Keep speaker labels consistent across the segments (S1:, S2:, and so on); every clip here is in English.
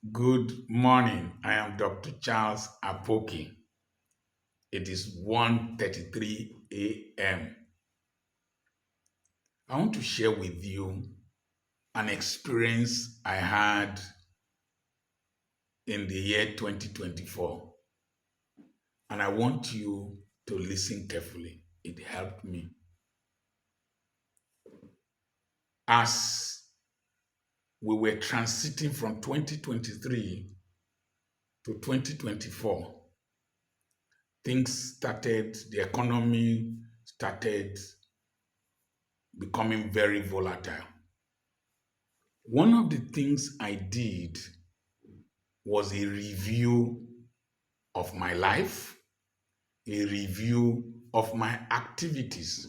S1: Good morning. I am Dr. Charles Apoki. It is 1:33 a.m. I want to share with you an experience I had in the year 2024, and I want you to listen carefully. It helped me. As we were transiting from 2023 to 2024, the economy started becoming very volatile. One of the things I did was a review of my life, a review of my activities,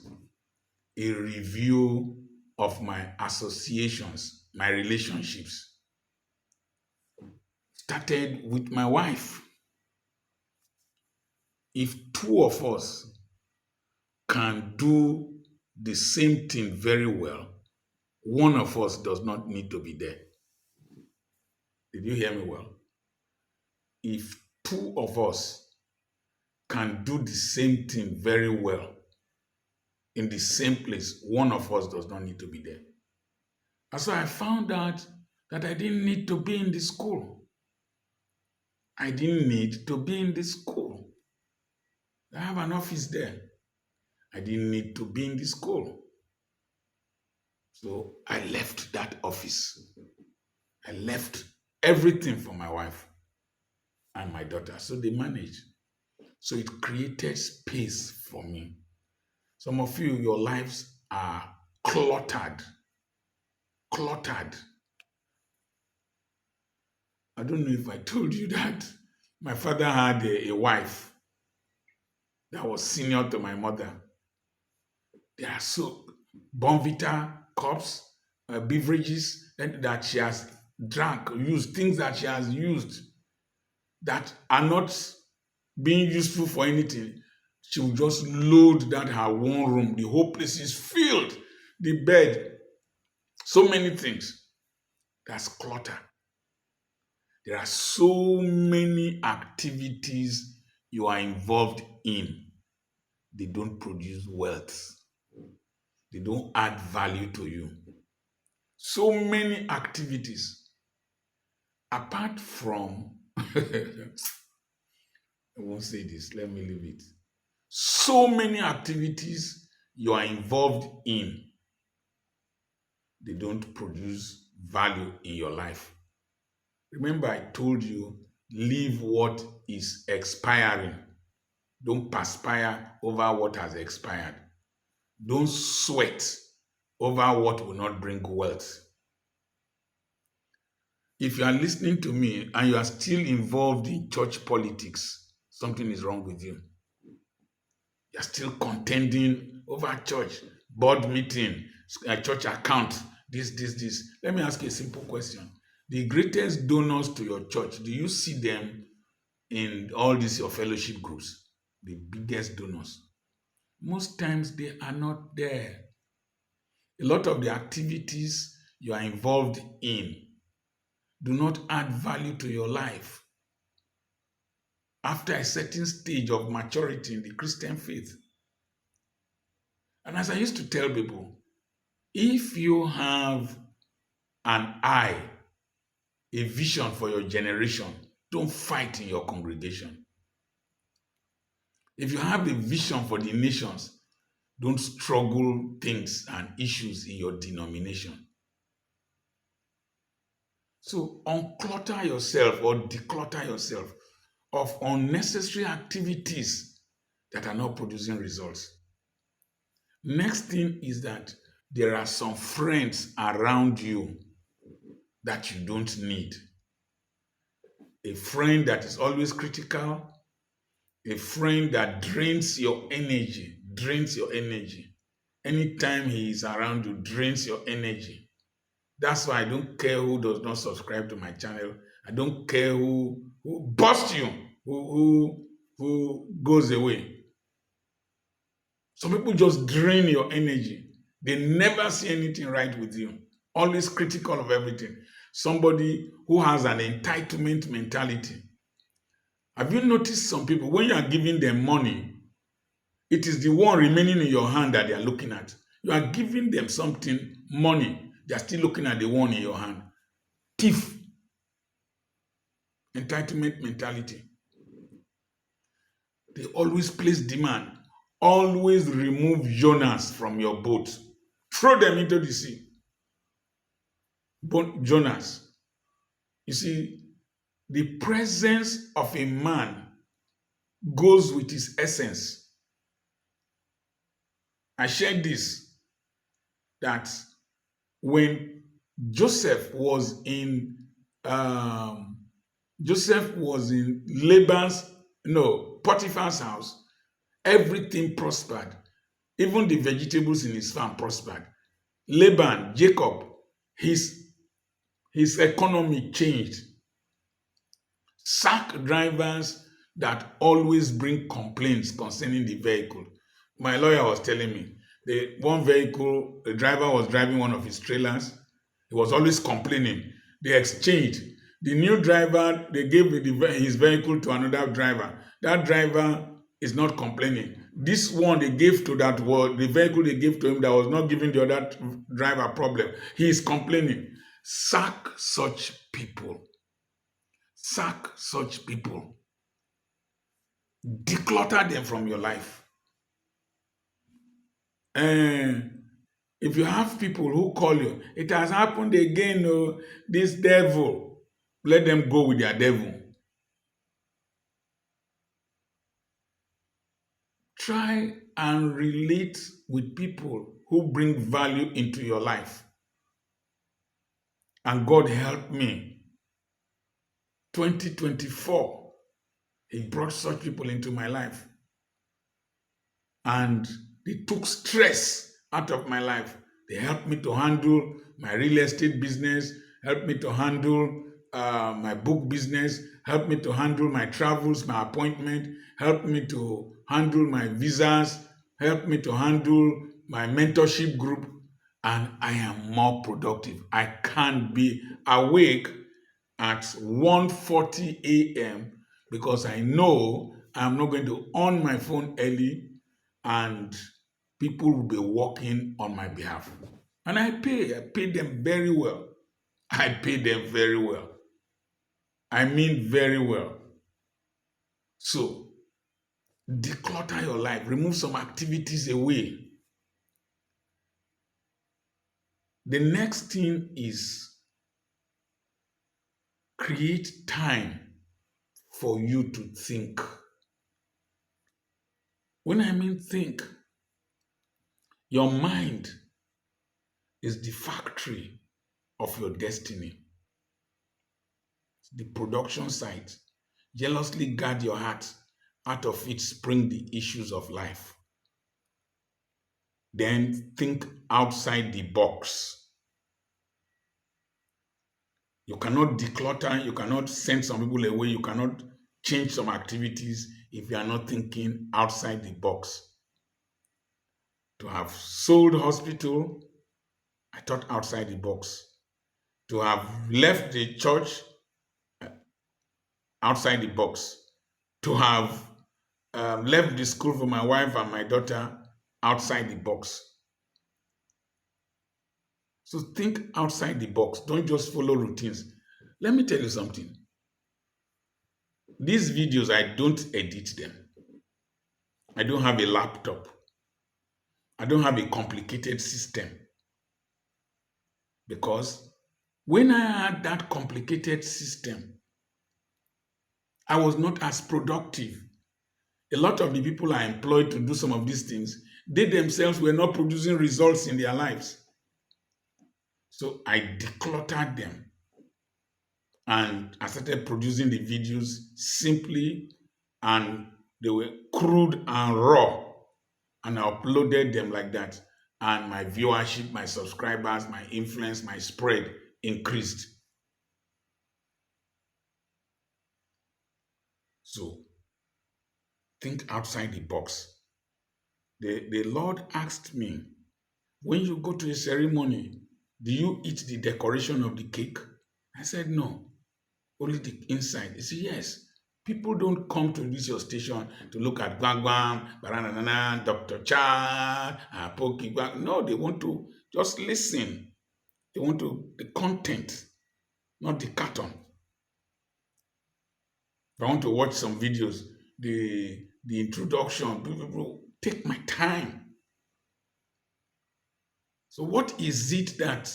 S1: a review of my associations, my relationships. Started with my wife. If two of us can do the same thing very well, one of us does not need to be there. Did you hear me well? If two of us can do the same thing very well in the same place, one of us does not need to be there. And so I found out that I didn't need to be in the school. I didn't need to be in the school. I have an office there. I didn't need to be in the school. So I left that office. I left everything for my wife and my daughter. So they managed. So it created space for me. Some of you, your lives are cluttered. Cluttered. I don't know if I told you that. My father had a wife that was senior to my mother. There are so Bonvita cups, beverages that she has drank, used, things that she has used that are not being useful for anything. She will just load that her one room. The whole place is filled. The bed, so many things. That's clutter. There are so many activities you are involved in. They don't produce wealth. They don't add value to you. So many activities. Apart from, I won't say this, let me leave it. So many activities you are involved in. They don't produce value in your life. Remember, I told you, leave what is expiring. Don't perspire over what has expired. Don't sweat over what will not bring wealth. If you are listening to me and you are still involved in church politics, something is wrong with you. You are still contending over church, board meeting, church account, this. Let me ask you a simple question. The greatest donors to your church, do you see them in all these your fellowship groups? The biggest donors. Most times they are not there. A lot of the activities you are involved in do not add value to your life. After a certain stage of maturity in the Christian faith. And as I used to tell people, if you have an eye, a vision for your generation, don't fight in your congregation. If you have a vision for the nations, don't struggle things and issues in your denomination. So unclutter yourself or declutter yourself of unnecessary activities that are not producing results. Next thing is that there are some friends around you that you don't need. A friend that is always critical, a friend that drains your energy. Anytime he is around you, drains your energy. That's why I don't care who does not subscribe to my channel. I don't care who busts you, who goes away. Some people just drain your energy. They never see anything right with you. Always critical of everything. Somebody who has an entitlement mentality. Have you noticed some people, when you are giving them money, it is the one remaining in your hand that they are looking at. You are giving them something, money, they are still looking at the one in your hand. Thief, entitlement mentality. They always place demand. Always remove Jonas from your boat. Throw them into the sea. Jonas. You see, the presence of a man goes with his essence. I shared this, that when Joseph was in um, Potiphar's house, everything prospered. Even the vegetables in his farm prospered. Jacob, his economy changed. Sack drivers that always bring complaints concerning the vehicle. My lawyer was telling me the driver was driving one of his trailers. He was always complaining. They exchanged. The new driver, they gave his vehicle to another driver. That driver is not complaining. This one they gave to the vehicle they gave to him that was not giving the other driver problem. He is complaining. Sack such people. Sack such people. Declutter them from your life. And if you have people who call you, it has happened again, oh, this devil, let them go with their devil. Try and relate with people who bring value into your life. And God help me. 2024, He brought such people into my life. And they took stress out of my life. They helped me to handle my real estate business, helped me to handle my book business, helped me to handle my travels, my appointment, helped me to handle my visas, helped me to handle my mentorship group, and I am more productive. I can be awake at 1:40 a.m. because I know I'm not going to on my phone early and people will be working on my behalf. And I pay them very well. I pay them very well. I mean very well. So declutter your life, remove some activities away. The next thing is create time for you to think. When I mean think, your mind is the factory of your destiny, the production site. Jealously guard your heart. Out of it spring the issues of life. Then think outside the box. You cannot declutter, you cannot send some people away, you cannot change some activities if you are not thinking outside the box. To have sold hospital, I thought outside the box. To have left the church, outside the box. To have left the school for my wife and my daughter, outside the box. So think outside the box. Don't just follow routines. Let me tell you something. These videos, I don't edit them. I don't have a laptop. I don't have a complicated system. Because when I had that complicated system, I was not as productive. A lot of the people I employed to do some of these things, they themselves were not producing results in their lives. So I decluttered them. And I started producing the videos simply, and they were crude and raw. And I uploaded them like that. And my viewership, my subscribers, my influence, my spread increased. So think outside the box. The Lord asked me, when you go to a ceremony, do you eat the decoration of the cake? I said, no. only the inside. You see, yes, people don't come to this your station to look at Gwang Gwang, Baranana, Dr. Chad, Apoki. No, they want to just listen. They want the content, not the carton. If I want to watch some videos, the introduction, take my time. So what is it that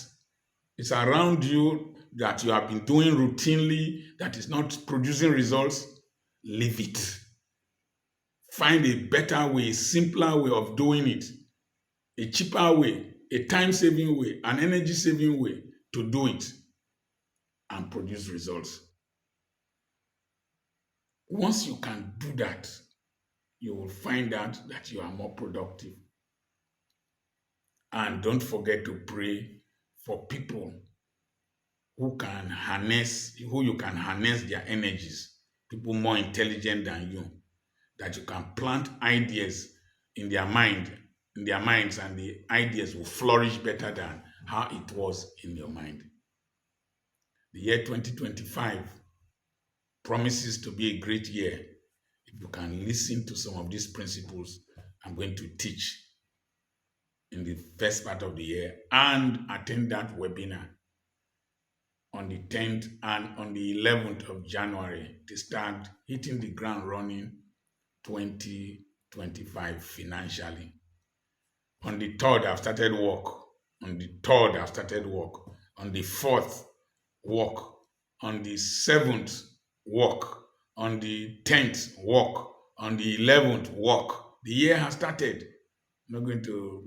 S1: is around you that you have been doing routinely that is not producing results? Leave it. Find a better way, a simpler way of doing it, a cheaper way, a time-saving way, an energy-saving way to do it and produce results. Once you can do that, you will find out that you are more productive. And don't forget to pray for people who you can harness their energies, people more intelligent than you, that you can plant ideas in their minds, and the ideas will flourish better than how it was in your mind. The year 2025 promises to be a great year if you can listen to some of these principles I'm going to teach in the first part of the year and attend that webinar on the 10th and on the 11th of January to start hitting the ground running 2025 financially. On the 3rd, I've started work. On the 3rd, I've started work. On the 4th, work. On the 7th, work. On the 10th, work. On the 11th, work. The year has started. I'm not going to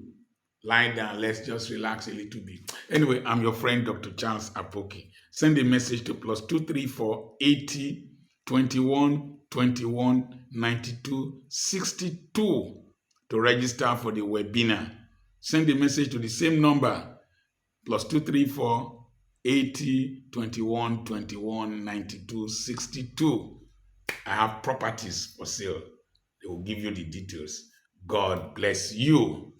S1: lie down. Let's just relax a little bit. Anyway, I'm your friend, Dr. Charles Apoki. Send a message to +234 80 21 21 92 62 to register for the webinar. Send a message to the same number, +234 80 21 21 92 62. I have properties for sale. They will give you the details. God bless you.